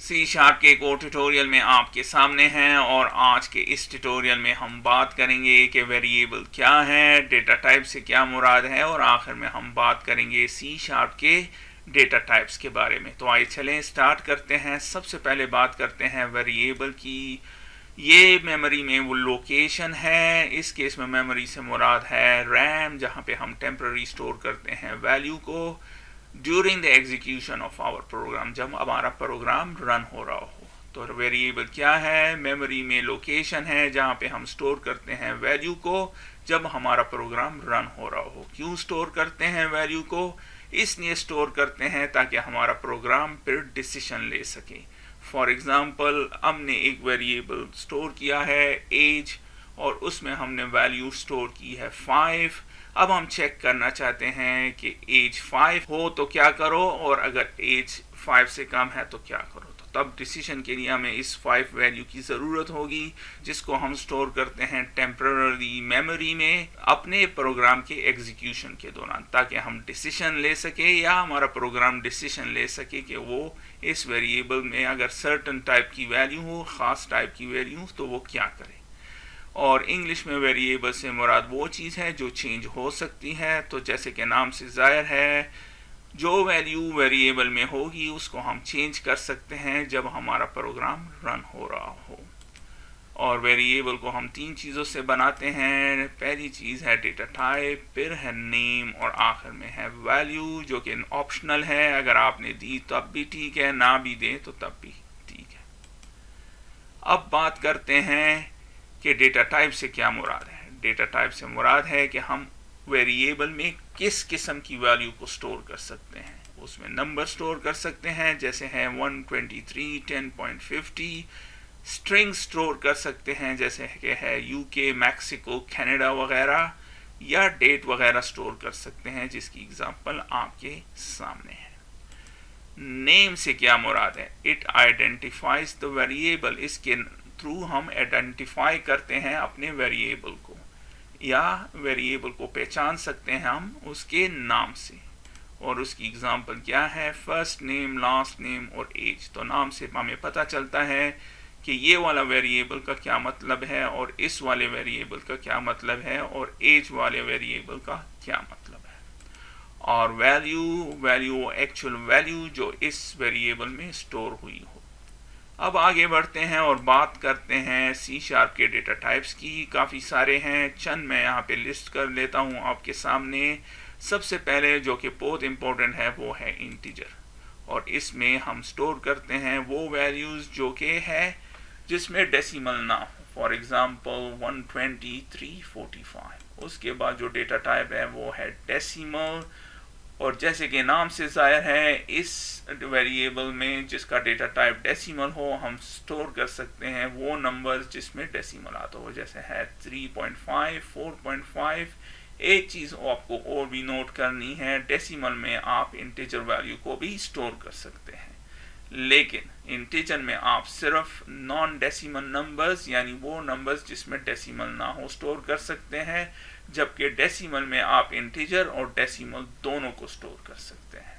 C sharp के एक और ट्यूटोरियल में आपके सामने हैं और आज के इस ट्यूटोरियल में हम बात करेंगे कि वेरिएबल क्या है, डेटा टाइप से क्या मुराद है और आखिर में हम बात करेंगे सी शार्प के डेटा टाइप्स के बारे में। तो आइए चलें स्टार्ट करते हैं। सबसे पहले बात करते हैं वेरिएबल की। ये मेमोरी में वो लोकेशन है। इस केस में मेमोरी से मुराद है रैम, जहाँ पे हम टेम्पररी स्टोर करते हैं वैल्यू को during the execution of our program, जब हमारा प्रोग्राम रन हो रहा हो। तो वेरिएबल क्या है? मेमोरी में लोकेशन है जहाँ पे हम स्टोर करते हैं वैल्यू को जब हमारा प्रोग्राम रन हो रहा हो। क्यों स्टोर करते हैं वैल्यू को? इसलिए स्टोर करते हैं ताकि हमारा प्रोग्राम फिर डिसीजन ले सके। फॉर एग्जांपल, हमने एक वेरिएबल स्टोर किया है एज और उसमें हमने वैल्यू स्टोर की है 5। अब हम चेक करना चाहते हैं कि एज 5 हो तो क्या करो और अगर एज 5 से कम है तो क्या करो। तो तब डिसीजन के लिए हमें इस 5 वैल्यू की ज़रूरत होगी जिसको हम स्टोर करते हैं टेम्पररी मेमोरी में अपने प्रोग्राम के एग्जीक्यूशन के दौरान, ताकि हम डिसीजन ले सके या हमारा प्रोग्राम डिसीजन ले सके कि वो इस वेरिएबल में अगर सर्टन टाइप की वैल्यू हो, ख़ास टाइप की वैल्यू, तो वो क्या करे। और इंग्लिश में वेरिएबल से मुराद वो चीज़ है जो चेंज हो सकती है। तो जैसे कि नाम से ज़ाहिर है, जो वैल्यू वेरिएबल में होगी उसको हम चेंज कर सकते हैं जब हमारा प्रोग्राम रन हो रहा हो। और वेरिएबल को हम 3 चीज़ों से बनाते हैं। पहली चीज़ है डेटा टाइप, फिर है नेम और आखिर में है वैल्यू, जो कि ऑप्शनल है। अगर आपने दी तब भी ठीक है, ना भी दें तो तब भी ठीक है। अब बात करते हैं कि डेटा टाइप से क्या मुराद है। डेटा टाइप से मुराद है कि हम वेरिएबल में किस किस्म की वैल्यू को स्टोर कर सकते हैं। उसमें नंबर स्टोर कर सकते हैं जैसे है 123 10.50। स्ट्रिंग स्टोर कर सकते हैं जैसे कि है यूके, मैक्सिको, कनाडा वगैरह, या डेट वगैरह स्टोर कर सकते हैं जिसकी एग्जांपल आपके सामने है। नेम से क्या मुराद है? It identifies the variable. इसके थ्रू हम आइडेंटिफाई करते हैं अपने वेरिएबल को, या वेरिएबल को पहचान सकते हैं हम उसके नाम से। और उसकी एग्जांपल क्या है? फर्स्ट नेम, लास्ट नेम और एज। तो नाम से हमें पता चलता है कि ये वाला वेरिएबल का क्या मतलब है और इस वाले वेरिएबल का क्या मतलब है और एज वाले वेरिएबल का क्या मतलब है। और वैल्यू एक्चुअल वैल्यू जो इस वेरिएबल में स्टोर हुई हो। अब आगे बढ़ते हैं और बात करते हैं सी शार्प के डेटा टाइप्स की। काफ़ी सारे हैं, चंद मैं यहाँ पे लिस्ट कर लेता हूँ आपके सामने। सबसे पहले जो कि बहुत इम्पोर्टेंट है वो है इंटीजर, और इसमें हम स्टोर करते हैं वो वैल्यूज़ जो कि है जिसमें डेसिमल ना हो। For example 12345। उसके बाद जो डेटा टाइप है वो है डेसिमल, और जैसे कि नाम से ज़ाहिर है, इस वेरिएबल में जिसका डेटा टाइप डेसिमल हो हम स्टोर कर सकते हैं वो नंबर्स जिसमें डेसिमल आता हो, जैसे है 3.5, 4.5। एक चीज़ आपको और भी नोट करनी है, डेसिमल में आप इंटीजर वैल्यू को भी स्टोर कर सकते हैं, लेकिन इंटीजर में आप सिर्फ नॉन डेसिमल नंबर्स, यानी वो नंबर्स जिसमें डेसिमल ना हो, स्टोर कर सकते हैं, जबकि डेसिमल में आप इंटीजर और डेसिमल दोनों को स्टोर कर सकते हैं।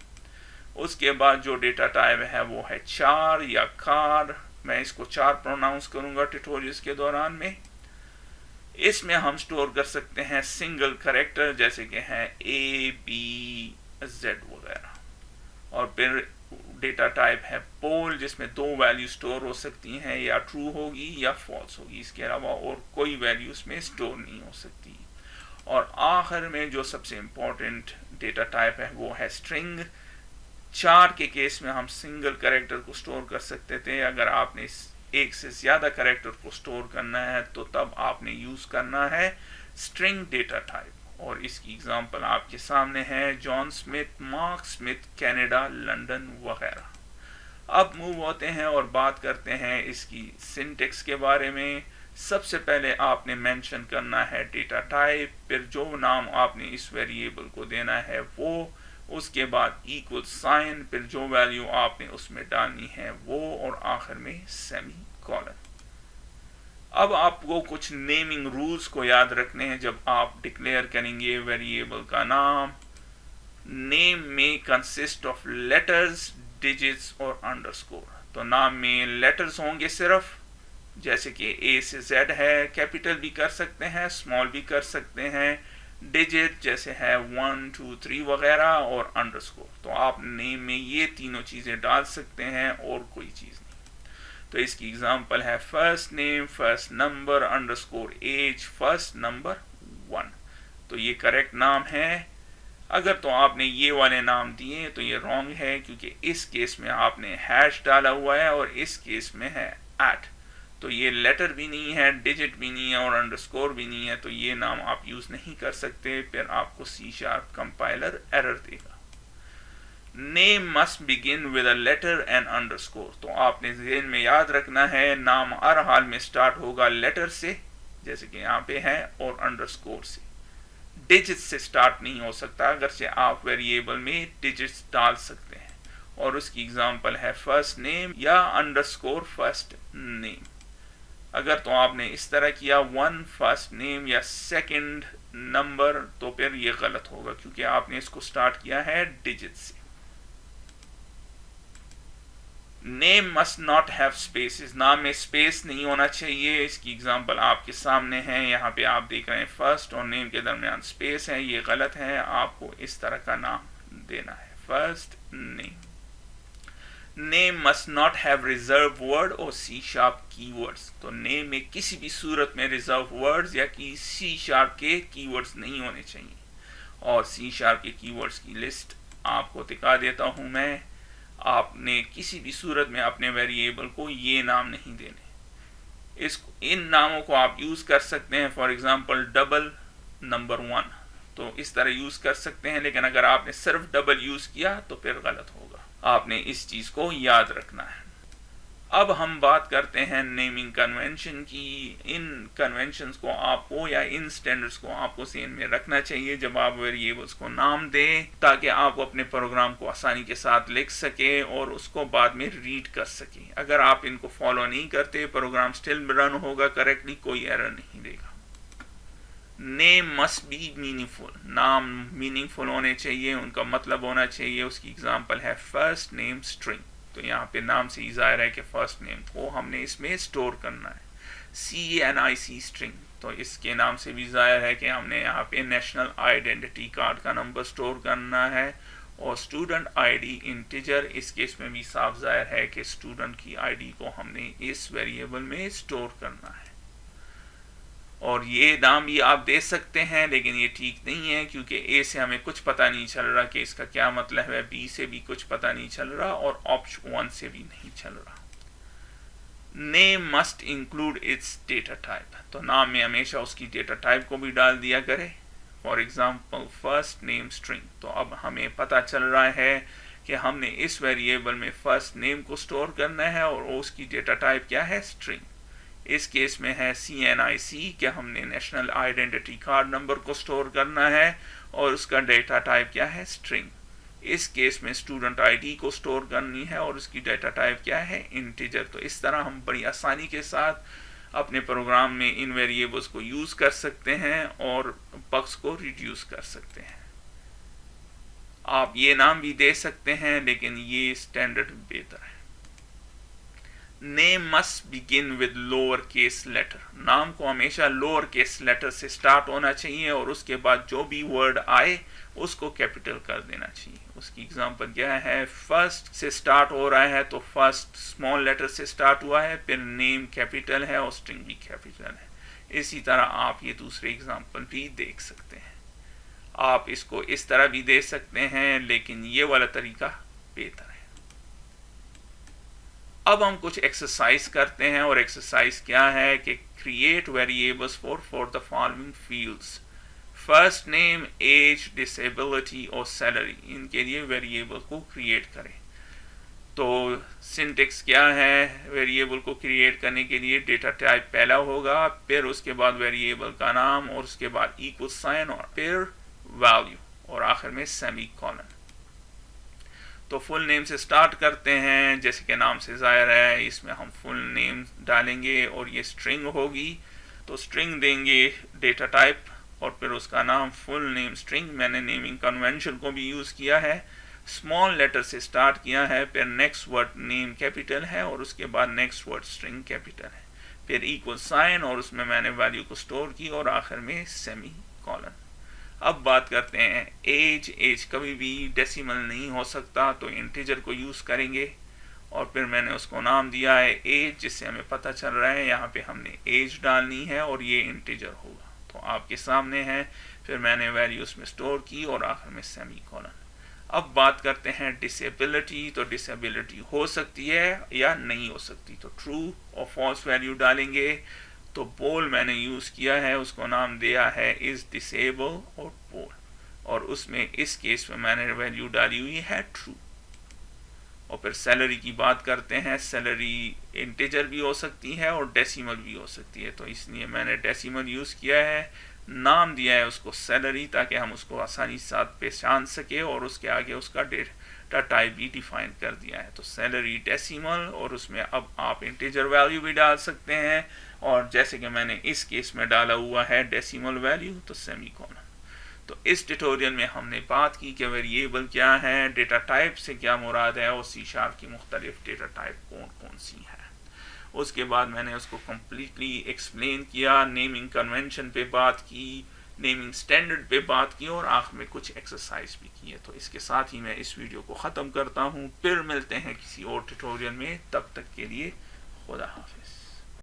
उसके बाद जो डेटा टाइप है वो है चार या कार। मैं इसको चार प्रोनाउंस करूंगा ट्यूटोरियल्स के दौरान में। इसमें हम स्टोर कर सकते हैं सिंगल कैरेक्टर जैसे कि हैं ए, बी, जेड वगैरह। और फिर डेटा टाइप है पोल, जिसमें 2 वैल्यू स्टोर हो सकती हैं, या ट्रू होगी या फॉल्स होगी। इसके अलावा और कोई वैल्यू इसमें स्टोर नहीं हो सकती। और आखिर में जो सबसे इम्पोर्टेंट डेटा टाइप है वो है स्ट्रिंग। 4 के केस में हम सिंगल कैरेक्टर को स्टोर कर सकते थे। अगर आपने एक से ज़्यादा कैरेक्टर को स्टोर करना है तो तब आपने यूज़ करना है स्ट्रिंग डेटा टाइप। और इसकी एग्जांपल आपके सामने है John Smith, mark Smith, Canada, London वगैरह। अब मूव होते हैं और बात करते हैं इसकी सिंटेक्स के बारे में। सबसे पहले आपने मेंशन करना है डेटा टाइप, फिर जो नाम आपने इस वेरिएबल को देना है वो, उसके बाद इक्वल साइन, फिर जो वैल्यू आपने उसमें डालनी है वो, और आखिर में सेमी कॉलन। अब आपको कुछ नेमिंग रूल्स को याद रखने हैं जब आप डिक्लेयर करेंगे वेरिएबल का नाम। नेम में कंसिस्ट ऑफ लेटर्स, डिजिट्स और अंडरस्कोर। तो नाम में लेटर्स होंगे सिर्फ, जैसे कि ए से जेड है, कैपिटल भी कर सकते हैं, स्मॉल भी कर सकते हैं, डिजिट जैसे है 1 2 3 वगैरह, और अंडरस्कोर। तो आप नेम में ये तीनों चीज़ें डाल सकते हैं और कोई चीज़ नहीं। तो इसकी एग्जांपल है first name, first number, underscore age, first number 1। तो ये करेक्ट नाम है। अगर तो आपने ये वाले नाम दिए तो ये रॉन्ग है, क्योंकि इस केस में आपने हैश डाला हुआ है और इस केस में है एट। तो ये लेटर भी नहीं है, डिजिट भी नहीं है और अंडरस्कोर भी नहीं है, तो ये नाम आप यूज नहीं कर सकते, फिर आपको C# कंपाइलर एरर देगा। Name must begin with a letter and underscore. तो आपने ज़हन में याद रखना है, नाम हर हाल में स्टार्ट होगा लेटर से, जैसे कि यहाँ पे है, और अंडरस्कोर से। डिजिट से स्टार्ट नहीं हो सकता, अगर से आप वेरिएबल में डिजिट्स डाल सकते हैं, और उसकी एग्जांपल है फर्स्ट नेम या अंडरस्कोर फर्स्ट नेम। अगर तो आपने इस तरह किया 1 फर्स्ट नेम या सेकंड नंबर, तो फिर ये गलत होगा, क्योंकि आपने इसको स्टार्ट किया है डिजिट से। Name must not have spaces. नाम में स्पेस नहीं होना चाहिए। इसकी एग्जांपल आपके सामने है, यहाँ पे आप देख रहे हैं फर्स्ट और नेम के दरमियान स्पेस है, ये गलत है। आपको इस तरह का नाम देना है, first name. Name must not have reserve word और C# कीवर्ड्स। तो नेम में किसी भी सूरत में रिजर्व वर्ड्स या कि C# के कीवर्ड्स नहीं होने चाहिए। और C# के कीवर्ड्स की लिस्ट आपको दिखा देता हूं मैं। आपने किसी भी सूरत में अपने वेरिएबल को ये नाम नहीं देने। इन नामों को आप यूज कर सकते हैं, फॉर एग्जांपल डबल नंबर 1, तो इस तरह यूज कर सकते हैं, लेकिन अगर आपने सिर्फ डबल यूज किया तो फिर गलत होगा। आपने इस चीज को याद रखना है। अब हम बात करते हैं नेमिंग कन्वेंशन की। इन कन्वेंशंस को आपको या इन स्टैंडर्ड्स को आपको ज़हन में रखना चाहिए जब आप वेरिएबल्स को नाम दें, ताकि आप अपने प्रोग्राम को आसानी के साथ लिख सके और उसको बाद में रीड कर सके। अगर आप इनको फॉलो नहीं करते, प्रोग्राम स्टिल रन होगा करेक्टली, कोई एरर नहीं देगा। Name must be meaningful. नाम मीनिंगफुल होने चाहिए, उनका मतलब होना चाहिए। उसकी एग्जांपल है फर्स्ट नेम स्ट्रिंग। तो यहाँ पे नाम से ही जाहिर है कि फर्स्ट नेम को हमने इसमें स्टोर करना है। CNIC स्ट्रिंग, तो इसके नाम से भी जाहिर है कि हमने यहाँ पे नेशनल आइडेंटिटी कार्ड का नंबर स्टोर करना है। और स्टूडेंट ID इंटीजर, इस केस में भी साफ जाहिर है कि स्टूडेंट की ID को हमने इस वेरिएबल में स्टोर करना है। और ये नाम भी आप दे सकते हैं, लेकिन ये ठीक नहीं है, क्योंकि A से हमें कुछ पता नहीं चल रहा कि इसका क्या मतलब है, B से भी कुछ पता नहीं चल रहा, और ऑप्शन 1 से भी नहीं चल रहा। Name must include it's data type. तो नाम में हमेशा उसकी डेटा टाइप को भी डाल दिया करे। For example first name string. तो अब हमें पता चल रहा है कि हमने इस वेरिएबल में फर्स्ट नेम को स्टोर करना है और उसकी डेटा टाइप क्या है, स्ट्रिंग। इस केस में है CNIC कि हमने नेशनल आइडेंटिटी कार्ड नंबर को स्टोर करना है और उसका डेटा टाइप क्या है, स्ट्रिंग। इस केस में स्टूडेंट ID को स्टोर करनी है और उसकी डेटा टाइप क्या है, इंटीजर। तो इस तरह हम बड़ी आसानी के साथ अपने प्रोग्राम में इन वेरिएबल्स को यूज कर सकते हैं और बग्स को रिड्यूस कर सकते हैं। आप ये नाम भी दे सकते हैं, लेकिन ये स्टैंडर्ड बेहतर है। Name must begin with lower case letter. नाम को हमेशा लोअर केस लेटर से स्टार्ट होना चाहिए और उसके बाद जो भी वर्ड आए उसको कैपिटल कर देना चाहिए। उसकी एग्जांपल क्या है, फर्स्ट से स्टार्ट हो रहा है तो फर्स्ट स्मॉल लेटर से स्टार्ट हुआ है, फिर नेम कैपिटल है और स्ट्रिंग भी कैपिटल है। इसी तरह आप ये दूसरे एग्जांपल भी देख सकते हैं। आप इसको इस तरह भी दे सकते हैं, लेकिन ये वाला तरीका बेहतर है। अब हम कुछ एक्सरसाइज करते हैं, और एक्सरसाइज क्या है कि create variables for the following fields. First name, age, disability और सैलरी, इनके लिए वेरिएबल को क्रिएट करें। तो सिंटेक्स क्या है, वेरिएबल को क्रिएट करने के लिए डेटा टाइप पहला होगा, फिर उसके बाद वेरिएबल का नाम, और उसके बाद इक्वल साइन, और फिर वैल्यू, और आखिर में सेमीकोलन। तो फुल नेम से स्टार्ट करते हैं। जैसे कि नाम से जाहिर है, इसमें हम फुल नेम डालेंगे और ये स्ट्रिंग होगी। तो स्ट्रिंग देंगे डेटा टाइप और फिर उसका नाम फुल नेम स्ट्रिंग। मैंने नेमिंग कन्वेंशन को भी यूज़ किया है। स्मॉल लेटर से स्टार्ट किया है, फिर नेक्स्ट वर्ड नेम कैपिटल है और उसके बाद नेक्स्ट वर्ड स्ट्रिंग कैपिटल है, फिर इक्वल साइन और उसमें मैंने वैल्यू को स्टोर की और आखिर में सेमी कॉलन। अब बात करते हैं एज कभी भी डेसिमल नहीं हो सकता, तो इंटीजर को यूज़ करेंगे और फिर मैंने उसको नाम दिया है एज, जिससे हमें पता चल रहा है यहाँ पे हमने एज डालनी है और ये इंटीजर होगा, तो आपके सामने है। फिर मैंने वैल्यू उसमें स्टोर की और आखिर में सेमी कॉलन। अब बात करते हैं डिसेबिलिटी, तो डिसेबिलिटी हो सकती है या नहीं हो सकती, तो ट्रू और फॉल्स वैल्यू डालेंगे। तो पोल मैंने यूज़ किया है, उसको नाम दिया है इज डिसेबल और पोल, और उसमें इस केस में मैंने वैल्यू डाली हुई है ट्रू। और फिर सैलरी की बात करते हैं, सैलरी इंटीजर भी हो सकती है और डेसिमल भी हो सकती है, तो इसलिए मैंने डेसिमल यूज़ किया है, नाम दिया है उसको सैलरी, ताकि हम उसको आसानी से साथ पहचान सके, और उसके आगे उसका डेटा टाइप भी डिफाइन कर दिया है। तो सैलरी डेसिमल, और उसमें अब आप इंटीजर वैल्यू भी डाल सकते हैं, और जैसे कि मैंने इस केस में डाला हुआ है डेसिमल वैल्यू, तो सेमीकोलन। तो इस ट्यूटोरियल में हमने बात की कि वेरिएबल क्या है, डेटा टाइप से क्या मुराद है, और सी शार्प की मुख्तलिफ डेटा टाइप कौन कौन सी है। उसके बाद मैंने उसको कम्प्लीटली एक्सप्लेन किया, नेमिंग कन्वेंशन पे बात की, नेमिंग स्टैंडर्ड पे बात की, और आखिर में कुछ एक्सरसाइज भी की है। तो इसके साथ ही मैं इस वीडियो को ख़त्म करता हूँ, फिर मिलते हैं किसी और ट्यूटोरियल में, तब तक के लिए खुदा हाफिज़।